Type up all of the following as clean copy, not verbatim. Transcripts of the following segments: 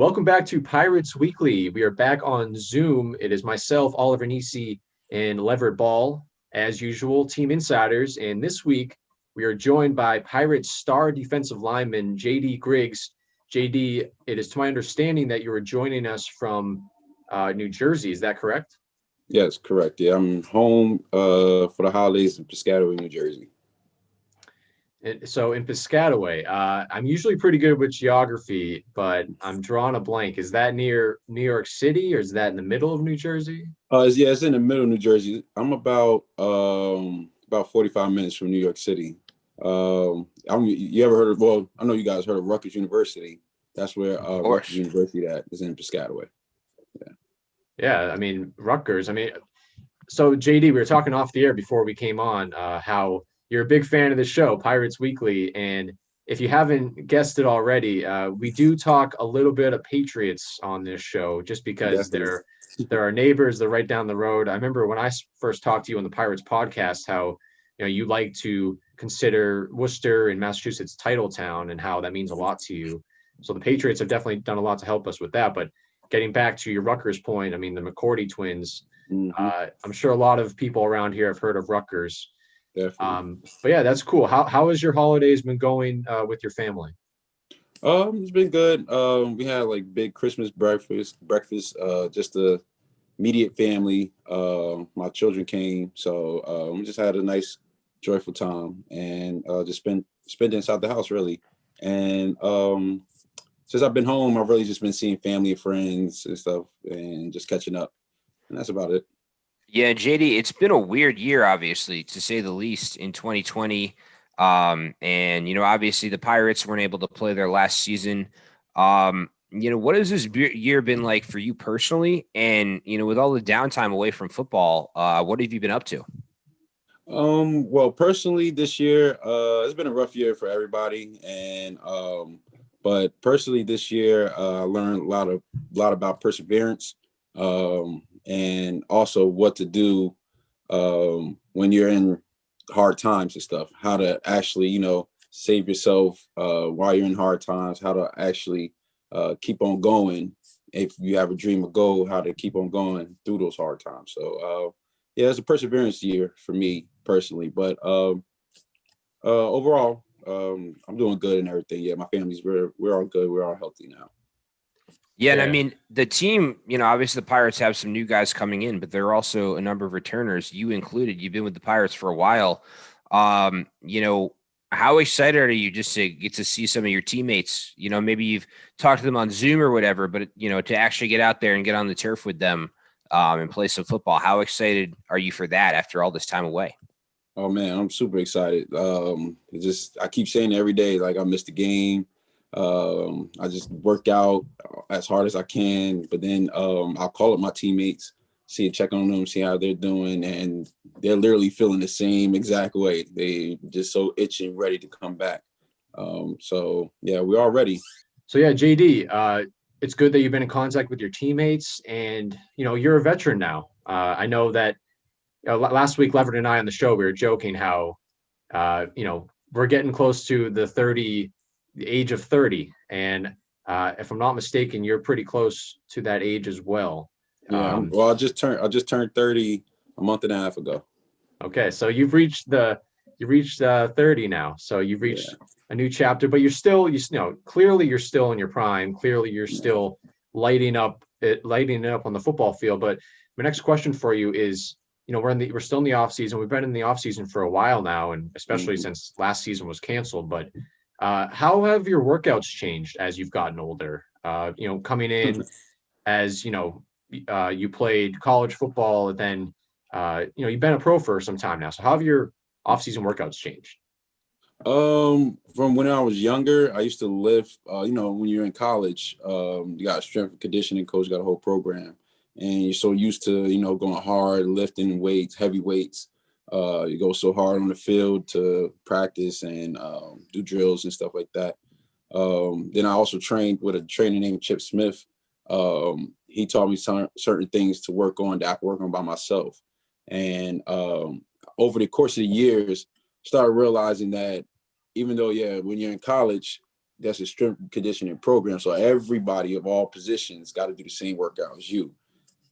Welcome back to Pirates Weekly. We are back on Zoom. It is myself, Oliver Nissi, and Leverett Ball, as usual, team insiders. And this week, we are joined by Pirates star defensive lineman JD Griggs. JD, it is to my understanding that you are joining us from New Jersey. Is that correct? Yes, correct. Yeah, I'm home for the holidays in Piscataway, New Jersey. So in Piscataway, I'm usually pretty good with geography, but I'm drawing a blank. Is that near New York City or is that in the middle of New Jersey? It's in the middle of New Jersey. I'm about 45 minutes from New York City. You ever heard of? Well, I know you guys heard of Rutgers University. That's where Of Rutgers course. University is in Piscataway. Yeah, I mean, Rutgers. So JD, we were talking off the air before we came on, how you're a big fan of the show, Pirates Weekly. And if you haven't guessed it already, we do talk a little bit of Patriots on this show just because Definitely. they're our neighbors, they're right down the road. I remember when I first talked to you on the Pirates podcast, how you like to consider Worcester in Massachusetts title town and how that means a lot to you. So the Patriots have definitely done a lot to help us with that. But getting back to your Rutgers point, I mean, the McCourty twins, Hmm. I'm sure a lot of people around here have heard of Rutgers. Definitely. But yeah, that's cool. How has your holidays been going with your family? It's been good. We had like big Christmas breakfast. Just the immediate family. My children came, so we just had a nice, joyful time, and just spent inside the house really. And since I've been home, I've really just been seeing family and friends and stuff, and just catching up, and that's about it. Yeah, JD, it's been a weird year, obviously, to say the least, in 2020. And obviously the Pirates weren't able to play their last season. What has this year been like for you personally? And with all the downtime away from football, what have you been up to? Well, personally, this year, it's been a rough year for everybody, and but personally, this year, I learned a lot about perseverance, and also what to do when you're in hard times and stuff. How to actually, save yourself while you're in hard times. How to actually keep on going if you have a dream or goal. How to keep on going through those hard times. So, yeah, it's a perseverance year for me personally, but overall, I'm doing good and everything. Yeah, my family's we're all good. We're all healthy now. Yeah, and I Yeah. mean the team, obviously the Pirates have some new guys coming in, but there are also a number of returners, you included. You've been with the Pirates for a while. Um, you know, how excited are you just to get to see some of your teammates? Maybe you've talked to them on Zoom or whatever, but to actually get out there and get on the turf with them and play some football. How excited are you for that after all this time away? Oh man, I'm super excited. I keep saying it every day, like I missed the game. I just work out as hard as I can, but then I'll call up my teammates, check on them, see how they're doing, and they're literally feeling the same exact way. They just so itching, ready to come back. So yeah, we're all ready. So yeah, JD, it's good that you've been in contact with your teammates, and you're a veteran now. I know that last week, Leverett and I on the show, we were joking how we're getting close to the age of 30, and if I'm not mistaken, you're pretty close to that age as well. Yeah, Um, I just turned 30 a month and a half ago. okay, so you reached 30 now, so you've reached Yeah, a new chapter, but you're still clearly you're still in your prime. Clearly, you're yeah. still lighting it up on the football field. But my next question for you is, we're still in the off season. We've been in the off season for a while now, and especially Mhm. since last season was canceled. But how have your workouts changed as you've gotten older? Coming in as you played college football, then you've been a pro for some time now. So how have your off-season workouts changed? From when I was younger, I used to lift. When you're in college, you got a strength and conditioning coach, got a whole program, and you're so used to going hard, lifting weights, heavy weights. You go so hard on the field to practice and do drills and stuff like that. Then I also trained with a trainer named Chip Smith. He taught me certain things to work on that I could work on by myself. And over the course of the years, started realizing that even though, yeah, when you're in college, that's a strength and conditioning program. So everybody of all positions got to do the same workout as you.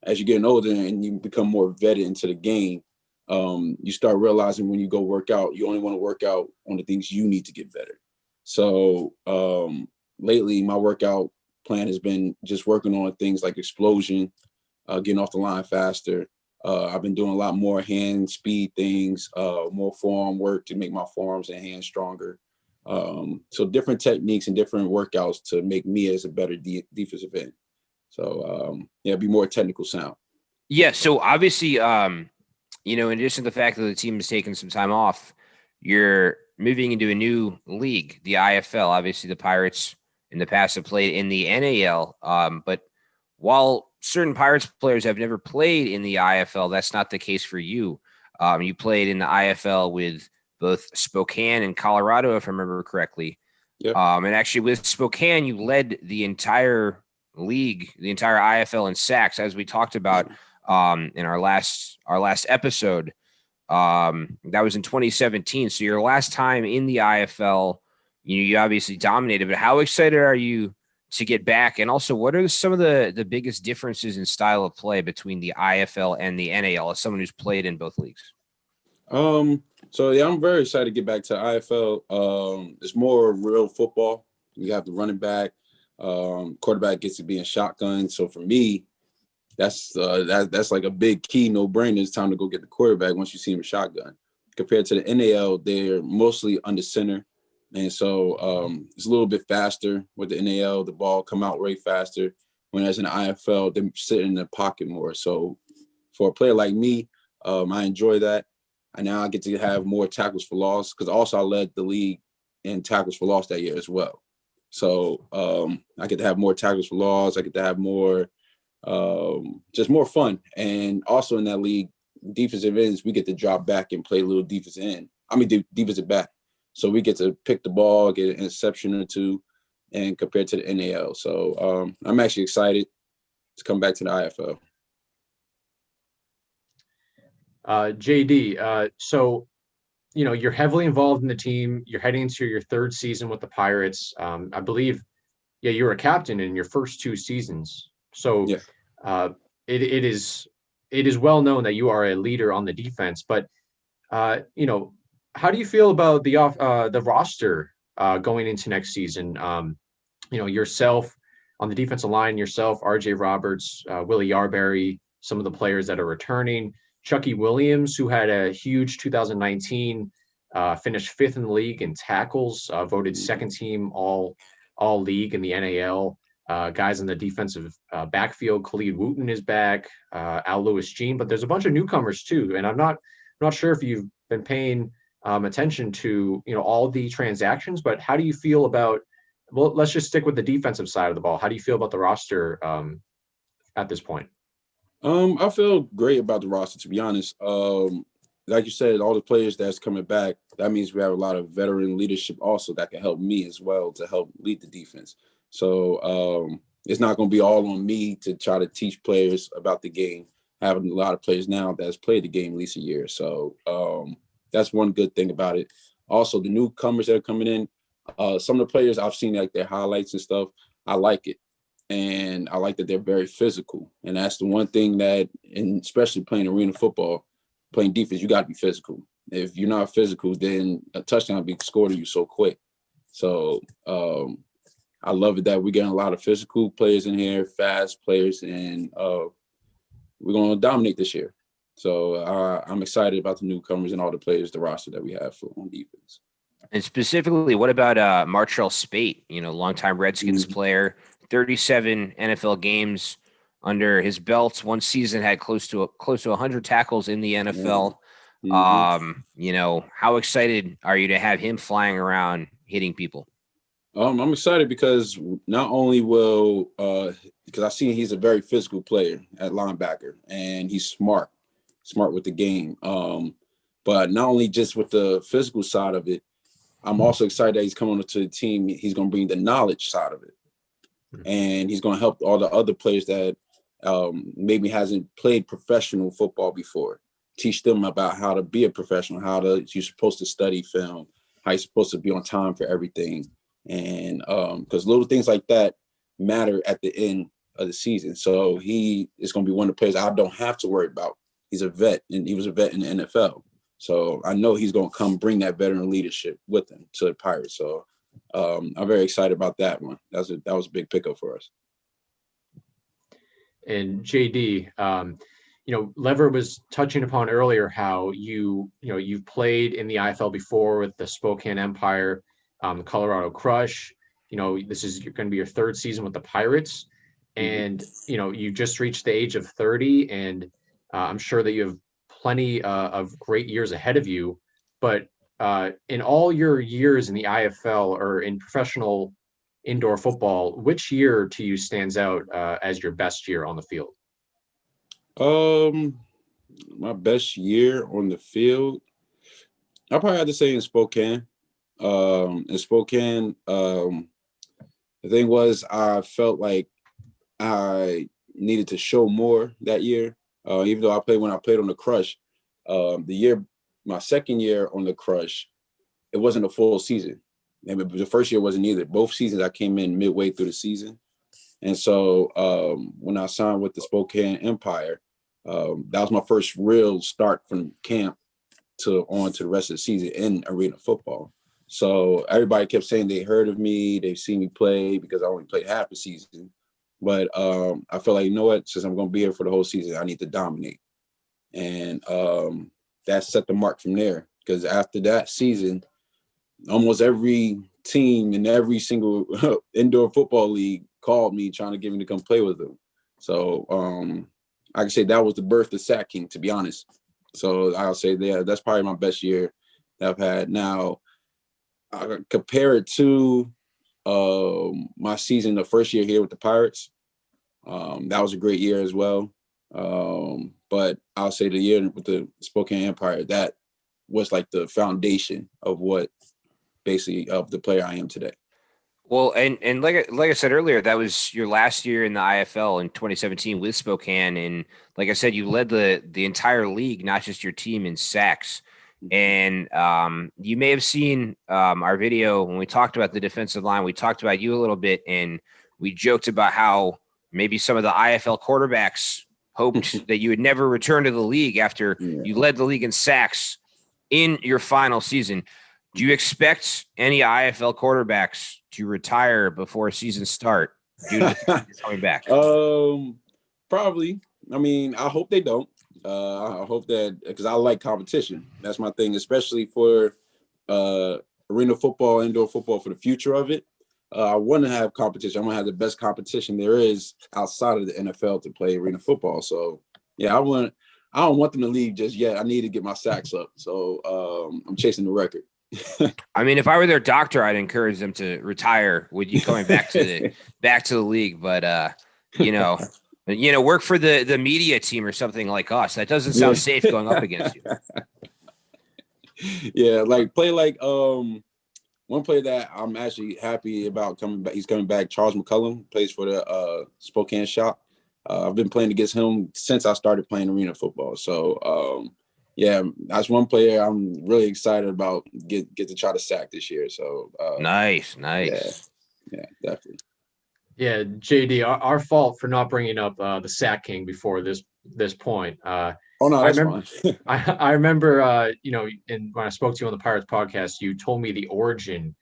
As you're getting older and you become more vetted into the game, you start realizing when you go work out, you only want to work out on the things you need to get better. So lately, my workout plan has been just working on things like explosion, getting off the line faster. I've been doing a lot more hand speed things, more forearm work to make my forearms and hands stronger. So different techniques and different workouts to make me as a better defensive end. So be more technical sound. Yeah. So obviously, in addition to the fact that the team has taken some time off, you're moving into a new league, the IFL. Obviously, the Pirates in the past have played in the NAL. But while certain Pirates players have never played in the IFL, that's not the case for you. You played in the IFL with both Spokane and Colorado, if I remember correctly. Yeah. And actually, with Spokane, you led the entire league, the entire IFL in sacks, as we talked about in our last episode. That was in 2017. So your last time in the IFL, you obviously dominated. But how excited are you to get back? And also, what are some of the biggest differences in style of play between the IFL and the NAL as someone who's played in both leagues? I'm very excited to get back to IFL. It's more real football. You have the running back, quarterback gets to be in shotgun. So for me, that's like a big key, no brainer. It's time to go get the quarterback once you see him in shotgun. Compared to the NAL, they're mostly under center. And so it's a little bit faster with the NAL. The ball come out way faster. Whereas in the IFL, they're sitting in the pocket more. So for a player like me, I enjoy that. And now I get to have more tackles for loss because also I led the league in tackles for loss that year as well. So I get to have more tackles for loss. I get to have more, just more fun. And also in that league, defensive ends, we get to drop back and play a little defensive end. Defensive back. So we get to pick the ball, get an interception or two, and compared to the NAL. So I'm actually excited to come back to the IFL. JD, so, you're heavily involved in the team. You're heading into your third season with the Pirates. I believe, you were a captain in your first two seasons. So Yeah. It is well known that you are a leader on the defense. But, how do you feel about the roster going into next season? Yourself on the defensive line, RJ Roberts, Willie Yarberry, some of the players that are returning. Chucky Williams, who had a huge 2019, finished fifth in the league in tackles, voted second team all league in the NAL. Guys in the defensive backfield, Khalid Wooten is back, Al Lewis Jean, but there's a bunch of newcomers too. And I'm not sure if you've been paying attention to all the transactions, but how do you feel about? Well, let's just stick with the defensive side of the ball. How do you feel about the roster at this point? I feel great about the roster, to be honest. Like you said, all the players that's coming back, that means we have a lot of veteran leadership also that can help me as well to help lead the defense. So it's not going to be all on me to try to teach players about the game. Having a lot of players now that's played the game at least a year. So that's one good thing about it. Also, the newcomers that are coming in, some of the players I've seen like their highlights and stuff, I like it. And I like that they're very physical. And that's the one thing that, and especially playing arena football, playing defense, you got to be physical. If you're not physical, then a touchdown will be scored to you so quick. So I love it that we're getting a lot of physical players in here, fast players, and we're going to dominate this year. So I'm excited about the newcomers and all the players, the roster that we have on defense. And specifically, what about Martrell Spate, longtime Redskins player, 37 NFL games under his belt. One season had close to 100 tackles in the NFL. How excited are you to have him flying around hitting people? I'm excited because not only will because I've seen he's a very physical player at linebacker and he's smart with the game. But not only just with the physical side of it, I'm also excited that he's coming to the team. He's going to bring the knowledge side of it. And he's going to help all the other players that maybe hasn't played professional football before. Teach them about how to be a professional, you're supposed to study film, how you're supposed to be on time for everything. And because little things like that matter at the end of the season. So he is going to be one of the players I don't have to worry about. He's a vet, and he was a vet in the NFL. So I know he's going to come bring that veteran leadership with him to the Pirates. So I'm very excited about that one. That was a big pickup for us. And JD, Leverett was touching upon earlier how you've played in the IFL before with the Spokane Empire, the Colorado Crush. This is going to be your third season with the Pirates, and you just reached the age of 30, and I'm sure that you have plenty of great years ahead of you. But in all your years in the IFL or in professional indoor football, which year to you stands out as your best year on the field? My best year on the field, I probably have to say in Spokane. The thing was, I felt like I needed to show more that year. Even though when I played on the Crush, my second year on the Crush, it wasn't a full season. And the first year wasn't either. Both seasons I came in midway through the season. And so when I signed with the Spokane Empire, that was my first real start from camp on to the rest of the season in arena football. So everybody kept saying they heard of me, they've seen me play because I only played half the season. But I felt like, you know what, since I'm going to be here for the whole season, I need to dominate. And that set the mark from there. Because after that season, almost every team in every single indoor football league called me trying to get me to come play with them. So I can say that was the birth of Sack King, to be honest. So I'll say that's probably my best year that I've had. Now, I compare it to my season, the first year here with the Pirates. That was a great year as well. But I'll say the year with the Spokane Empire, that was like the foundation of what basically of the player I am today. Well, and like I said earlier, that was your last year in the IFL in 2017 with Spokane, and like I said, you led the entire league, not just your team, in sacks. And you may have seen our video when we talked about the defensive line. We talked about you a little bit, and we joked about how maybe some of the IFL quarterbacks hoped that you would never return to the league after you led the league in sacks in your final season. Do you expect any IFL quarterbacks to retire before season start due to the fact you're coming back? Probably. I mean, I hope they don't. I hope that, because I like competition. That's my thing, especially for arena football, indoor football, for the future of it. I want to have competition. I want to have the best competition there is outside of the NFL to play arena football. So, yeah, I don't want them to leave just yet. I need to get my sacks up. So I'm chasing the record. I mean, if I were their doctor, I'd encourage them to retire with you coming back to the league. But work for the media team or something like us. That doesn't sound safe going up against you. Yeah, play one player that I'm actually happy about coming back. He's coming back. Charles McCullum plays for the Spokane Shop. I've been playing against him since I started playing arena football. So yeah, that's one player I'm really excited about get to try to sack this year. So nice. Yeah, definitely. Yeah, JD, our fault for not bringing up the Sack King before this point. Oh no, that's fine. I remember, when I spoke to you on the Pirates podcast, you told me the origin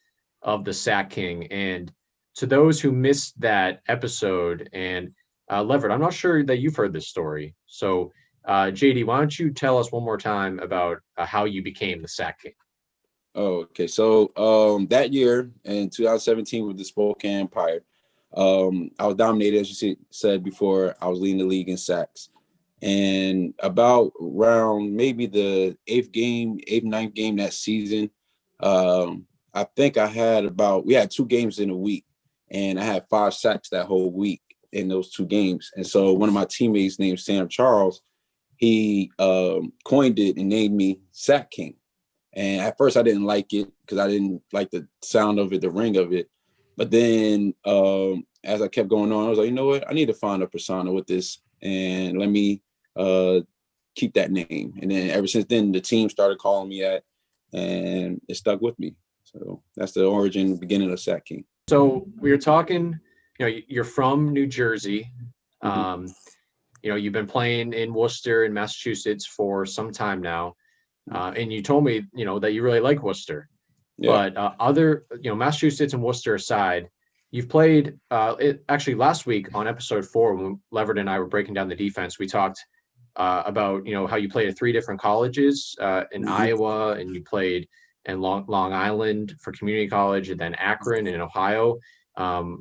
of the Sack King, and to those who missed that episode, and Leverett, I'm not sure that you've heard this story. So, JD, why don't you tell us one more time about how you became the Sack King? Oh, okay. So that year in 2017 with the Spokane Empire, I was dominated, as you said before. I was leading the league in sacks. And about around maybe the eighth, ninth game that season, I think we had 2 games in a week, and I had 5 sacks that whole week in those 2 games. And so one of my teammates named Sam Charles, he coined it and named me Sack King. And at first I didn't like it because I didn't like the sound of it, the ring of it. But then as I kept going on, I was like, you know what? I need to find a persona with this, and let me keep that name. And then ever since then, the team started calling me that, and it stuck with me. So that's the origin, beginning of Sack King. So we were talking, you're from New Jersey. Mhm. You've been playing in Worcester in Massachusetts for some time now. And you told me, that you really like Worcester. Yeah. But Massachusetts and Worcester aside, you've played actually last week on episode 4 when Leverett and I were breaking down the defense. We talked about how you played at 3 different colleges in Mhm. Iowa, and you played in Long Island for community college, and then Akron in Ohio.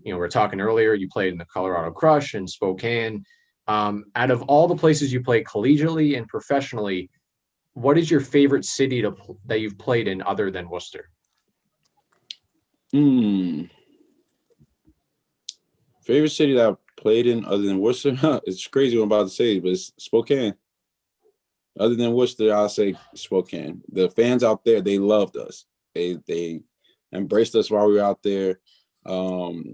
We were talking earlier, you played in the Colorado Crush and Spokane. Out of all the places you played collegiately and professionally, what is your favorite city that you've played in other than Worcester? Favorite city that I've played in other than Worcester? It's crazy what I'm about to say, but it's Spokane. Other than Worcester, I'll say Spokane. The fans out there, they loved us. They embraced us while we were out there.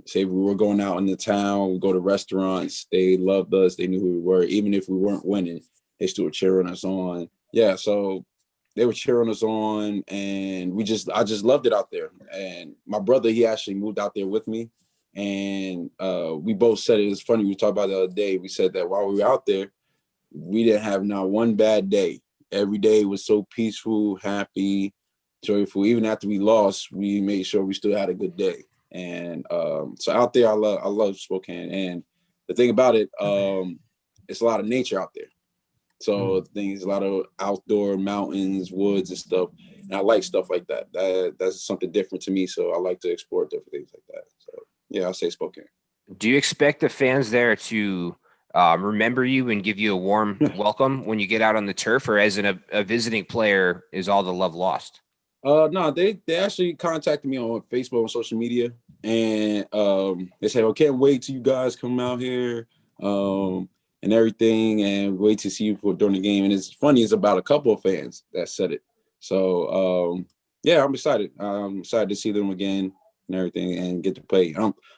Say we were going out in the town, we go to restaurants. They loved us. They knew who we were. Even if we weren't winning, they still were cheering us on. Yeah, so they were cheering us on, and I just loved it out there. And my brother, he actually moved out there with me. And we both said it. It's funny, we talked about it the other day. We said that while we were out there, we didn't have not one bad day. Every day was so peaceful, happy, joyful. Even after we lost, we made sure we still had a good day. And so out there, I love Spokane. And the thing about it, it's a lot of nature out there. So things, a lot of outdoor mountains, woods, and stuff. And I like stuff like that. That's something different to me. So I like to explore different things like that. So yeah, I'll say Spokane. Do you expect the fans there to remember you and give you a warm welcome when you get out on the turf, or as a visiting player, is all the love lost? No, they actually contacted me on Facebook and social media, and they said, "Oh, can't wait till you guys come out here, and everything, and wait to see you during the game." And it's funny, it's about a couple of fans that said it. So yeah, I'm excited. I'm excited to see them again and everything, and get to play.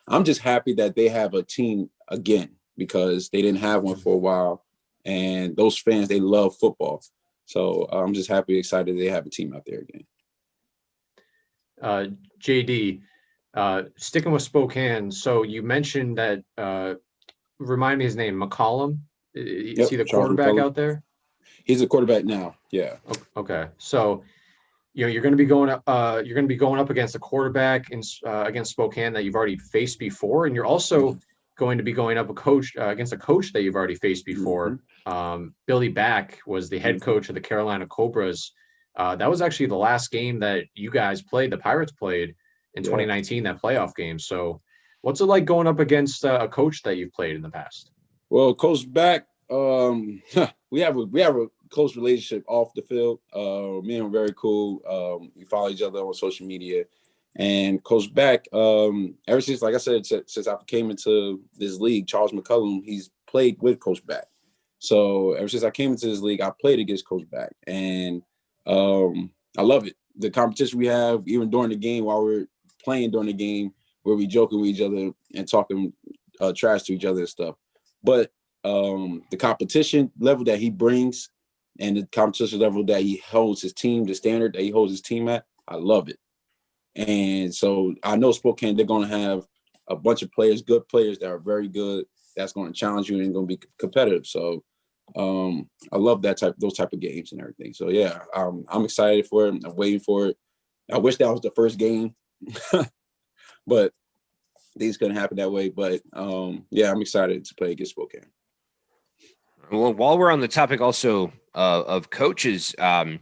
I'm just happy that they have a team again, because they didn't have one for a while, and those fans, they love football. So I'm just happy, excited they have a team out there again. JD, sticking with Spokane. So you mentioned that, remind me his name, McCollum. Is Yep, he the Charles quarterback McCullough. out there? He's a quarterback now. Yeah. Okay. So, you're going to be going up. You're going to be going up against a quarterback against Spokane that you've already faced before, and you're also going to be going up against a coach that you've already faced before. Billy Back was the head coach of the Carolina Cobras. That was actually the last game that you guys played. The Pirates played in 2019, that playoff game. So, what's it like going up against a coach that you've played in the past? Well, Coach Back, we have a close relationship off the field. Me and him are very cool. We follow each other on social media. And Coach Back, ever since, like I said, since I came into this league, Charles McCullum, he's played with Coach Back. So ever since I came into this league, I played against Coach Back, and I love it. The competition we have, even during the game, while we're playing during the game, where we joking with each other and talking trash to each other and stuff. But the competition level that he brings, and the competition level that he holds his team, the standard that he holds his team at, I love it. And so I know Spokane, they're going to have a bunch of players, good players that are very good, that's going to challenge you and going to be competitive. So I love those type of games and everything. So yeah, I'm excited for it. I'm waiting for it. I wish that was the first game, but things couldn't happen that way. But yeah, I'm excited to play against Spokane. Well, while we're on the topic also of coaches, I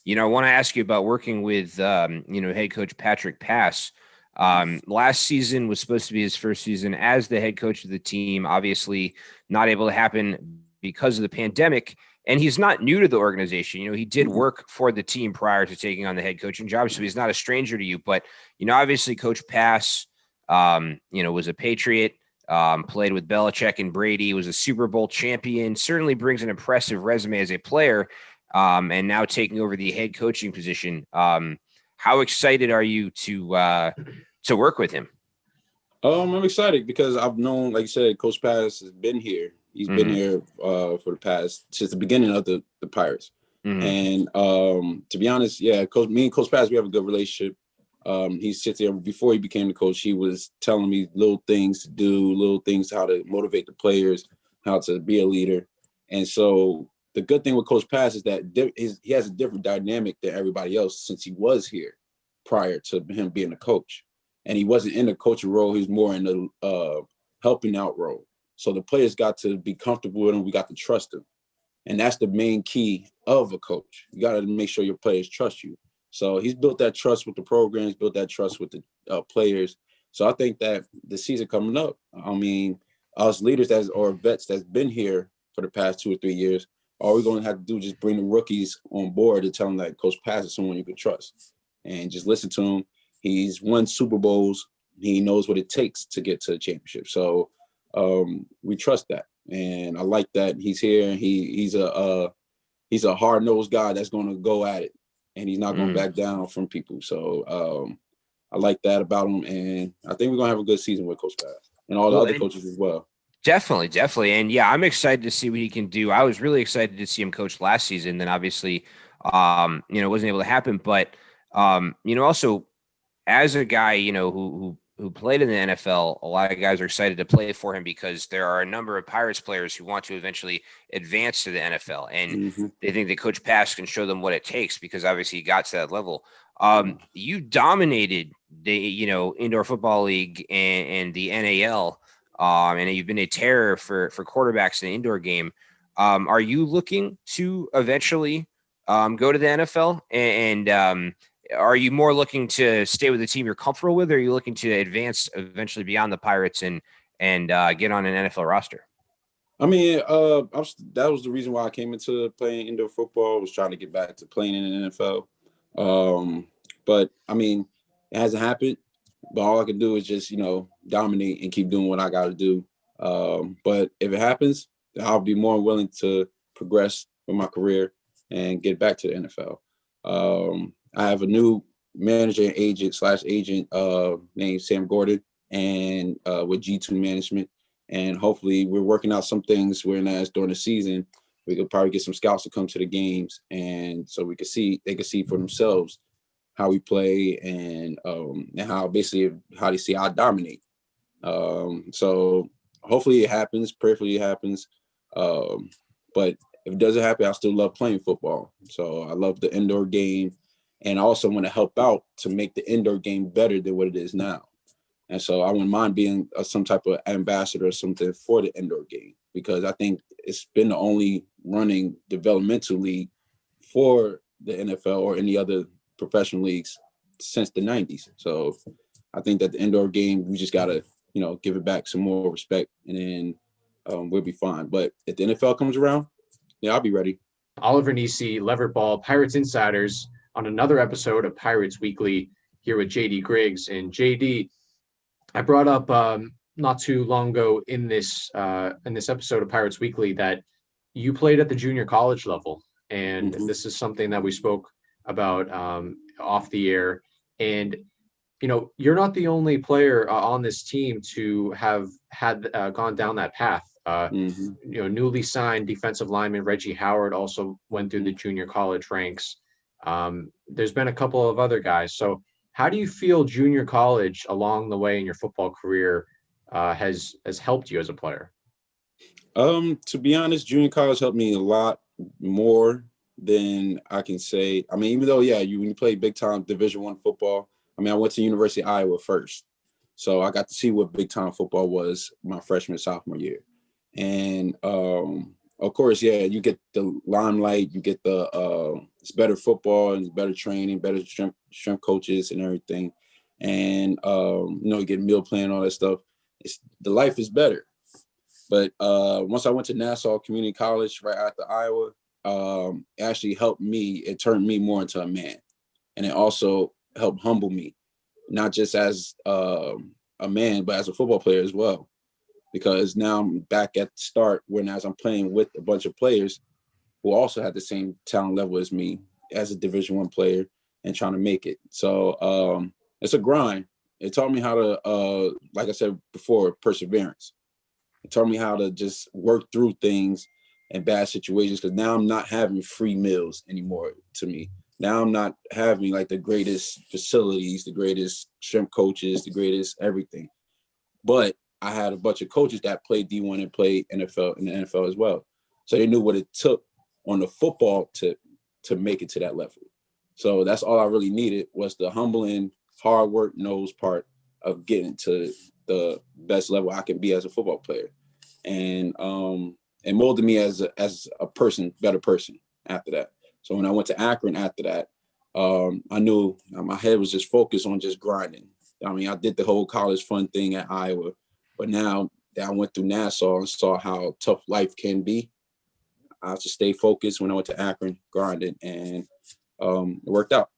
want to ask you about working with, head coach Patrick Pass. Last season was supposed to be his first season as the head coach of the team, obviously not able to happen because of the pandemic. And he's not new to the organization. He did work for the team prior to taking on the head coaching job. So he's not a stranger to you. But, obviously Coach Pass, was a Patriot, played with Belichick and Brady, was a Super Bowl champion, certainly brings an impressive resume as a player, and now taking over the head coaching position. How excited are you to work with him? I'm excited because I've known, like you said, Coach Pass has been here. He's been here for the past, since the beginning of the Pirates. And to be honest, yeah, me and Coach Pass, we have a good relationship. He sits there before he became the coach. He was telling me little things to do, little things how to motivate the players, how to be a leader. And so the good thing with Coach Pass is that he has a different dynamic than everybody else since he was here prior to him being a coach. And he wasn't in the coaching role. He was more in the helping out role. So the players got to be comfortable with him. We got to trust him. And that's the main key of a coach. You got to make sure your players trust you. So he's built that trust with the programs, built that trust with the players. So I think that the season coming up, I mean, us leaders or vets that's been here for the past 2 or 3 years, all we're going to have to do is just bring the rookies on board and tell them that Coach Pass is someone you can trust. And just listen to him. He's won Super Bowls. He knows what it takes to get to the championship. So we trust that. And I like that he's here. He's a hard-nosed guy that's going to go at it. And he's not going to back down from people. So I like that about him. And I think we're going to have a good season with Coach Pass and all the other coaches as well. Definitely. And yeah, I'm excited to see what he can do. I was really excited to see him coach last season. Then obviously, it wasn't able to happen. But, also as a guy, who played in the NFL, a lot of guys are excited to play for him because there are a number of Pirates players who want to eventually advance to the NFL. And they think that Coach Pass can show them what it takes because obviously he got to that level. You dominated the, indoor football league and the NAL. And you've been a terror for quarterbacks in the indoor game. Are you looking to eventually go to the NFL? And are you more looking to stay with the team you're comfortable with, or are you looking to advance eventually beyond the Pirates and get on an NFL roster? I mean, that was the reason why I came into playing indoor football, was trying to get back to playing in the NFL. But I mean, it hasn't happened. But all I can do is just, dominate and keep doing what I got to do. But if it happens, I'll be more willing to progress with my career and get back to the NFL. I have a new manager and agent named Sam Gordon, and with G2 Management. And hopefully we're working out some things whereas during the season, we could probably get some scouts to come to the games. And so they could see for themselves how we play and how they see I dominate. So hopefully it happens, prayerfully it happens. But if it doesn't happen, I still love playing football. So I love the indoor game. And I also want to help out to make the indoor game better than what it is now. And so I wouldn't mind being some type of ambassador or something for the indoor game, because I think it's been the only running developmental league for the NFL or any other professional leagues since the 90s. So I think that the indoor game, we just got to, give it back some more respect, and then we'll be fine. But if the NFL comes around, yeah, I'll be ready. Oliver Nissi, Leverett Ball, Pirates Insiders, on another episode of Pirates Weekly here with JD Griggs. And JD, I brought up not too long ago in this episode of Pirates Weekly that you played at the junior college level, and this is something that we spoke about off the air. And you're not the only player on this team to have had gone down that path. Newly signed defensive lineman Reggie Howard also went through the junior college ranks. There's been a couple of other guys. So how do you feel junior college along the way in your football career has helped you as a player? To be honest, junior college helped me a lot more than I can say. I mean, even though, when you play big time Division I football, I went to University of Iowa first. So I got to see what big time football was my freshman, sophomore year. And of course, you get the limelight, you get it's better football and better training, better strength coaches and everything. And, you get meal plan, all that stuff. The life is better. But once I went to Nassau Community College right after Iowa, it actually helped me. It turned me more into a man. And it also helped humble me, not just as a man, but as a football player as well. Because now I'm back at the start when as I'm playing with a bunch of players who also had the same talent level as me as a Division I player and trying to make it. So it's a grind. It taught me how to, like I said before, perseverance. It taught me how to just work through things and bad situations, because now I'm not having free meals anymore to me. Now I'm not having like the greatest facilities, the greatest strength coaches, the greatest everything. But I had a bunch of coaches that played D1 and played NFL in the NFL as well. So they knew what it took on the football to make it to that level. So that's all I really needed was the humbling, hard work, nose part of getting to the best level I can be as a football player. And it molded me as a person, better person after that. So when I went to Akron after that, I knew my head was just focused on just grinding. I mean, I did the whole college fun thing at Iowa, but now that I went through Nassau and saw how tough life can be, I just stayed focused when I went to Akron, grinded, and it worked out.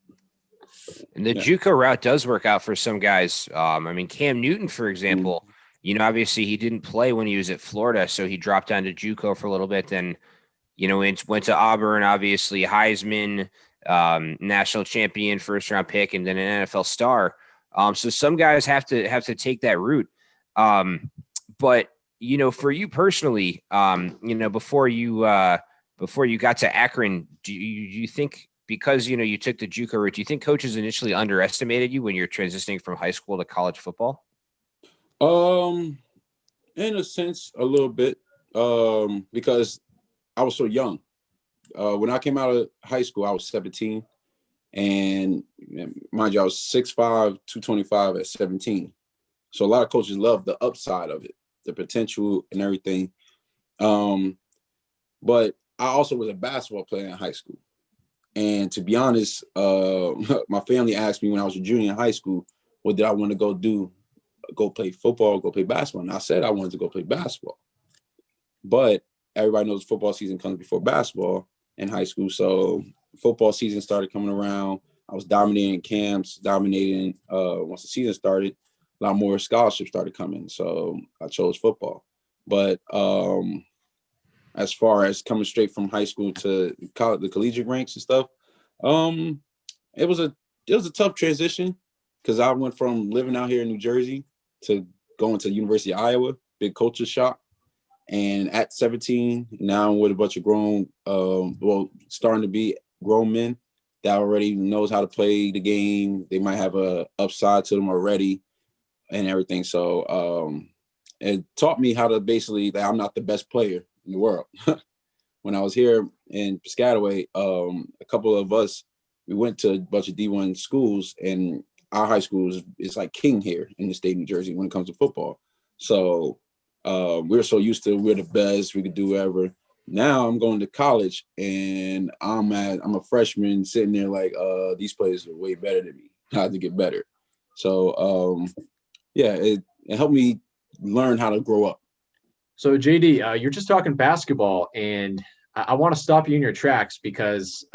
And the JUCO route does work out for some guys. I mean, Cam Newton, for example, obviously he didn't play when he was at Florida, so he dropped down to JUCO for a little bit. Then, went to Auburn, obviously Heisman, national champion, first round pick, and then an NFL star. So some guys have to take that route. But for you personally, before you got to Akron, do you think, because you took the JUCO route, do you think coaches initially underestimated you when you're transitioning from high school to college football? In a sense, a little bit, because I was so young. When I came out of high school, I was 17, and mind you, I was 6'5", 225 at 17. So a lot of coaches love the upside of it, the potential and everything. But I also was a basketball player in high school. And to be honest, my family asked me when I was a junior in high school, what did I want to go do? Go play football, go play basketball. And I said I wanted to go play basketball. But everybody knows football season comes before basketball in high school. So football season started coming around. I was dominating camps, dominating. Once the season started, a lot more scholarships started coming. So I chose football. But as far as coming straight from high school to college, the collegiate ranks and stuff, it was a tough transition because I went from living out here in New Jersey to going to the University of Iowa, big culture shock. And at 17, now I'm with a bunch of grown, starting to be grown men that already knows how to play the game. They might have a upside to them already and everything. So it taught me how to basically that I'm not the best player in the world. When I was here in Piscataway, a couple of us, we went to a bunch of D1 schools, and our high school is like king here in the state of New Jersey when it comes to football. So we're so used to we're the best, we could do whatever. Now I'm going to college, and I'm a freshman sitting there like these players are way better than me. I have to get better. So it helped me learn how to grow up. So JD, you're just talking basketball, and I want to stop you in your tracks because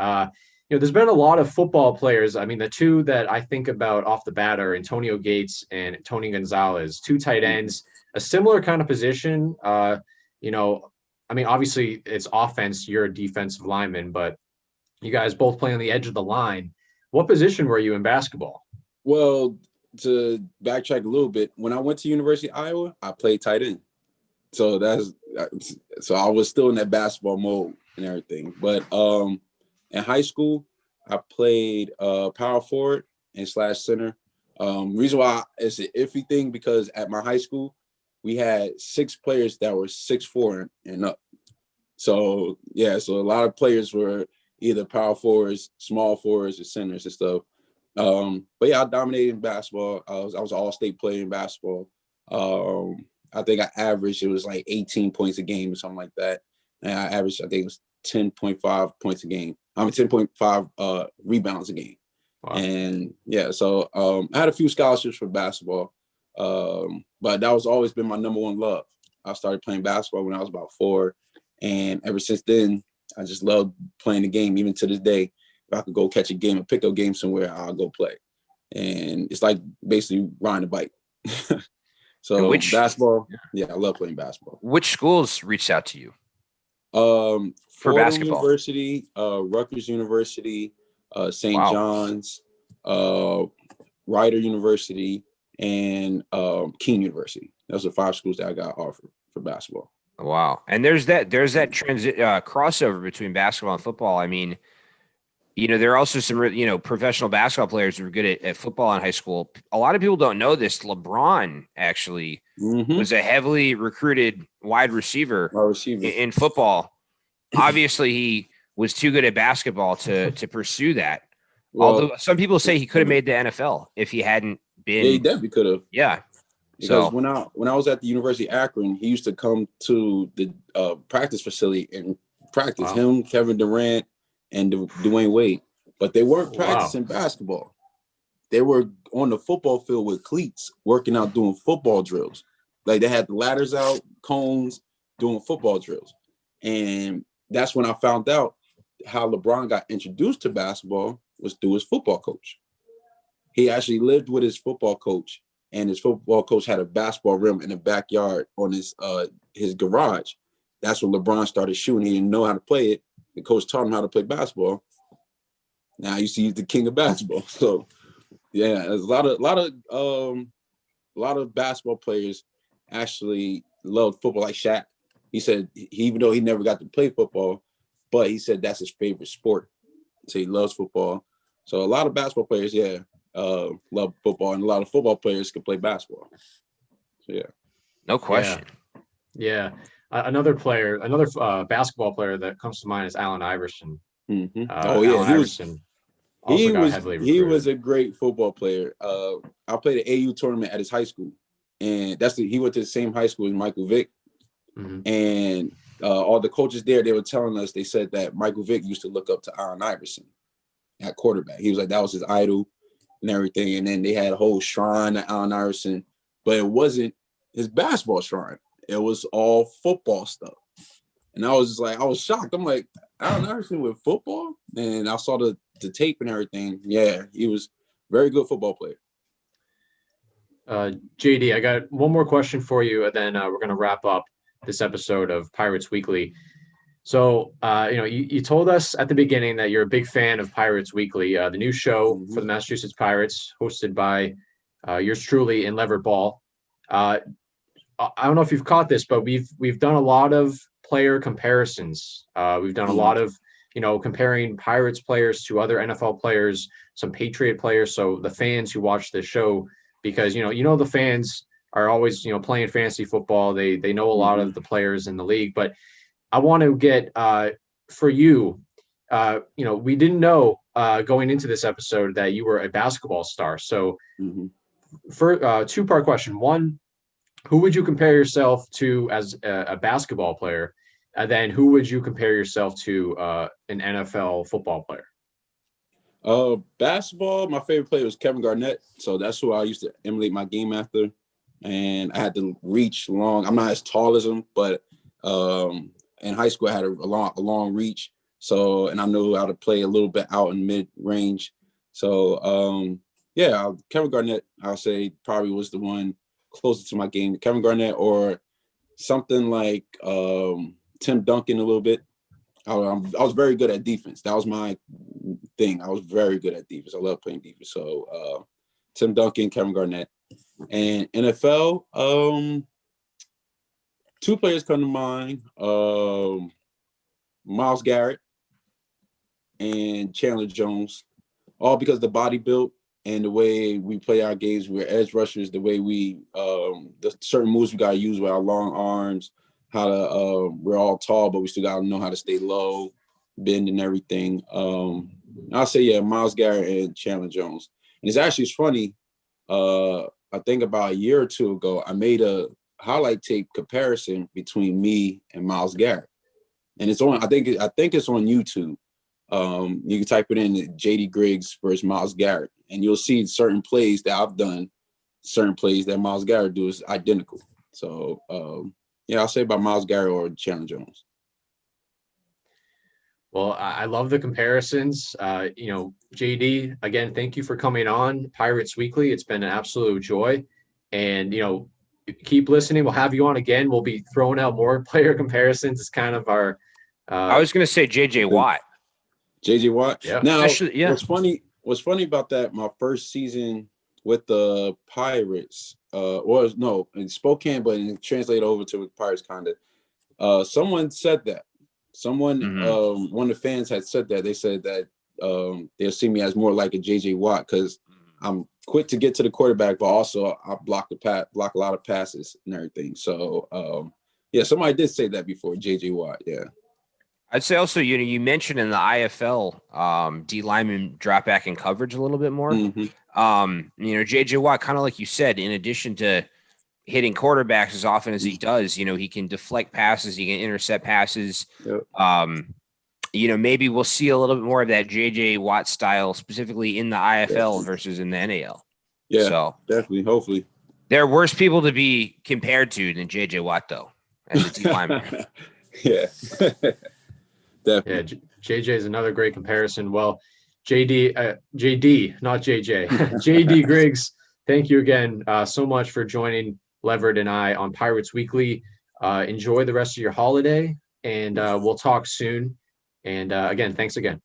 there's been a lot of football players. I mean, the two that I think about off the bat are Antonio Gates and Tony Gonzalez, two tight ends, a similar kind of position. I mean, obviously it's offense. You're a defensive lineman, but you guys both play on the edge of the line. What position were you in basketball? Well, to backtrack a little bit, when I went to University of Iowa, I played tight end. So I was still in that basketball mode and everything. But in high school, I played power forward and / center. Reason why it's an iffy thing because at my high school, we had 6 players that were 6'4" and up. So so a lot of players were either power forwards, small forwards, or centers and stuff. But I dominated in basketball. I was an all-state player in basketball. I think I averaged, it was like 18 points a game or something like that. And I averaged, I think it was 10.5 points a game. 10.5 rebounds a game. Wow. And so I had a few scholarships for basketball. But that was always been my number one love. I started playing basketball when I was about 4. And ever since then, I just love playing the game. Even to this day, if I could go catch a game, a pickup game somewhere, I'll go play. And it's like basically riding a bike. So basketball, I love playing basketball. Which schools reached out to you? For basketball? University, Rutgers University, St. John's, Rider University, and Keene University. Those are 5 schools that I got offered for basketball. Wow. And there's that crossover between basketball and football. I mean, There are also some, professional basketball players who were good at football in high school. A lot of people don't know this. LeBron actually was a heavily recruited wide receiver in football. Obviously, he was too good at basketball to pursue that. Well, although some people say he could have made the NFL if he hadn't been. Yeah, he definitely could have. Yeah. Because when I was at the University of Akron, he used to come to the practice facility and practice. Him, Kevin Durant, and Dwayne Wade. But they weren't practicing basketball. They were on the football field with cleats, working out, doing football drills. Like they had the ladders out, cones, doing football drills. And that's when I found out how LeBron got introduced to basketball was through his football coach. He actually lived with his football coach, and his football coach had a basketball rim in the backyard on his garage. That's when LeBron started shooting. He didn't know how to play it. The coach taught him how to play basketball. Now you see he's the king of basketball. So yeah, there's a lot of basketball players actually love football, like Shaq. He said even though he never got to play football, but he said that's his favorite sport. So he loves football. So a lot of basketball players, love football, and a lot of football players can play basketball. So yeah. No question. Yeah. Another basketball player that comes to mind is Allen Iverson. Allen Iverson. He was a great football player. I played an AU tournament at his high school, and he went to the same high school as Michael Vick. And all the coaches there, they were telling us, they said that Michael Vick used to look up to Allen Iverson at quarterback. He was like, that was his idol and everything. And then they had a whole shrine to Allen Iverson, but it wasn't his basketball shrine. It was all football stuff. And I was shocked. I'm like, Allen Iverson with football? And I saw the tape and everything. Yeah, he was a very good football player. JD, I got one more question for you, and then we're going to wrap up this episode of Pirates Weekly. So, you told us at the beginning that you're a big fan of Pirates Weekly, the new show for the Massachusetts Pirates, hosted by yours truly and Leverett Ball. I don't know if you've caught this, but we've done a lot of player comparisons. We've done a lot of, comparing Pirates players to other NFL players, some Patriot players. So the fans who watch this show, because, the fans are always, playing fantasy football. They know a lot of the players in the league, but I want to get for you, we didn't know going into this episode that you were a basketball star. So for two-part question, one, who would you compare yourself to as a basketball player? And then who would you compare yourself to an NFL football player? Basketball, my favorite player was Kevin Garnett. So that's who I used to emulate my game after. And I had to reach long. I'm not as tall as him, but in high school I had a long reach. So, and I knew how to play a little bit out in mid range. So, Kevin Garnett, I'll say probably was the one closer to my game. Kevin Garnett or something like Tim Duncan a little bit. I was very good at defense. That was my thing. I was very good at defense. I love playing defense. So Tim Duncan, Kevin Garnett. And NFL, two players come to mind. Myles Garrett and Chandler Jones. All because the body built and the way we play our games. We're edge rushers, the way we the certain moves we gotta use with our long arms, how to we're all tall, but we still gotta know how to stay low, bend and everything. I'll say Myles Garrett and Chandler Jones. And it's funny, I think about a year or two ago, I made a highlight tape comparison between me and Myles Garrett. And it's on, I think it's on YouTube. You can type it in JD Griggs versus Myles Garrett, and you'll see certain plays that I've done, certain plays that Myles Garrett do is identical. So I'll say about Myles Garrett or Chandler Jones. Well, I love the comparisons. JD, again, thank you for coming on Pirates Weekly. It's been an absolute joy. And, keep listening. We'll have you on again. We'll be throwing out more player comparisons. It's kind of our I was going to say JJ Watt. JJ Watt. Yeah. Now, what's funny about that, my first season with the Pirates, in Spokane, but it translated over to the Pirates kind of. Someone said that. Someone, one of the fans had said that. They said that they'll see me as more like a JJ Watt because I'm quick to get to the quarterback, but also I block a lot of passes and everything. So yeah, somebody did say that before, JJ Watt. Yeah. I'd say also, you mentioned in the IFL, D lineman drop back in coverage a little bit more. JJ Watt, kind of like you said, in addition to hitting quarterbacks as often as he does, he can deflect passes, he can intercept passes. Yep. Maybe we'll see a little bit more of that JJ Watt style, specifically in the IFL versus in the NAL. Yeah, so definitely. Hopefully, there are worse people to be compared to than JJ Watt, though, as a D lineman. Yeah. Definitely. Yeah, JJ is another great comparison. Well, JD, not JJ, JD Griggs, thank you again so much for joining Leverett and I on Pirates Weekly. Enjoy the rest of your holiday, and we'll talk soon. And again, thanks again.